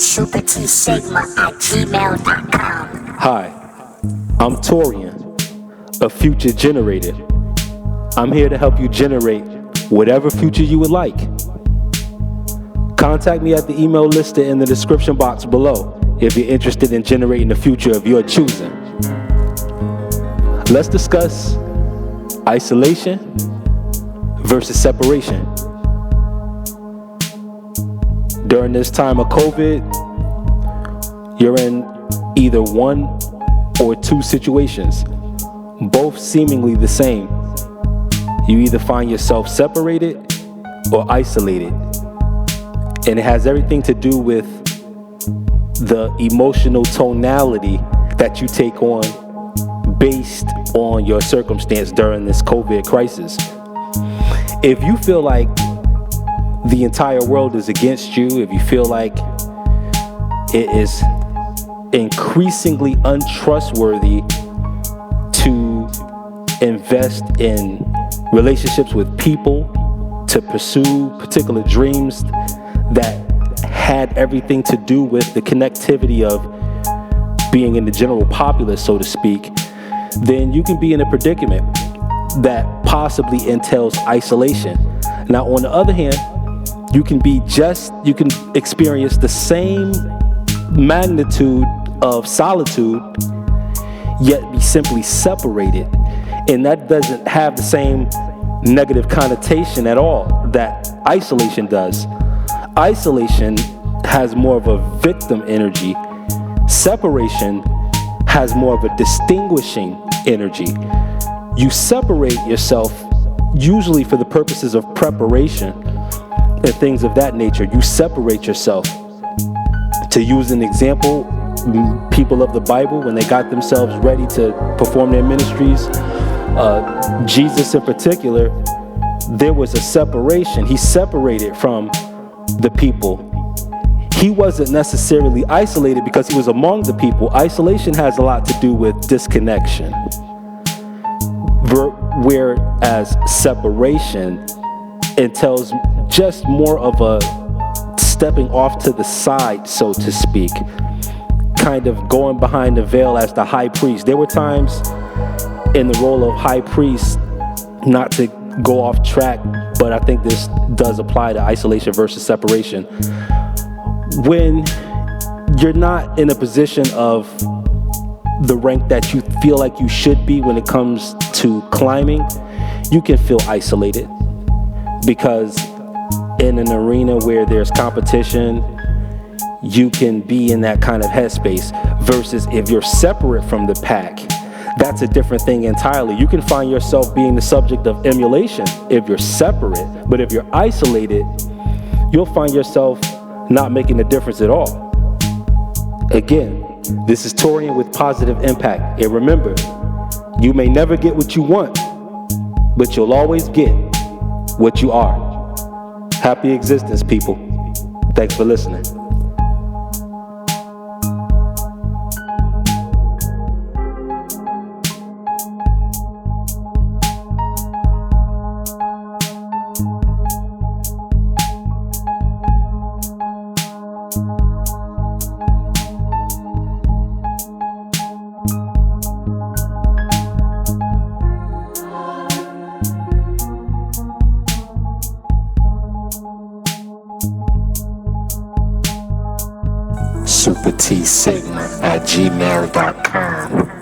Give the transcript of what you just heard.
supertsigma@gmail.com. Hi, I'm Torian, a future generator. I'm here to help you generate whatever future you would like. Contact me at the email listed in the description box below if you're interested in generating the future of your choosing. Let's discuss isolation versus separation. During this time of COVID, you're in either one or two situations, both seemingly the same. You either find yourself separated or isolated. And it has everything to do with the emotional tonality that you take on based on your circumstance during this COVID crisis. If you feel like the entire world is against you, if you feel like it is increasingly untrustworthy to invest in relationships with people, to pursue particular dreams that had everything to do with the connectivity of being in the general populace, so to speak, then you can be in a predicament that possibly entails isolation. Now, on the other hand, you can experience the same magnitude of solitude, yet be simply separated. And that doesn't have the same negative connotation at all that isolation does. Isolation has more of a victim energy. Separation has more of a distinguishing energy. You separate yourself usually for the purposes of preparation and things of that nature. You separate yourself. To use an example, people of the Bible, when they got themselves ready to perform their ministries, Jesus in particular, there was a separation. He separated from the people. He wasn't necessarily isolated because he was among the people. Isolation has a lot to do with disconnection, whereas separation entails just more of a stepping off to the side, so to speak, kind of going behind the veil as the high priest. There were times in the role of high priest, not to go off track, but I think this does apply to isolation versus separation. When you're not in a position of the rank that you feel like you should be when it comes to climbing, you can feel isolated, because in an arena where there's competition, you can be in that kind of headspace. Versus if you're separate from the pack, that's a different thing entirely. You can find yourself being the subject of emulation if you're separate, but if you're isolated, you'll find yourself not making a difference at all. Again, this is Torian with Positive Impact. And remember, you may never get what you want, but you'll always get what you are. Happy existence, people. Thanks for listening. supertsigma@gmail.com.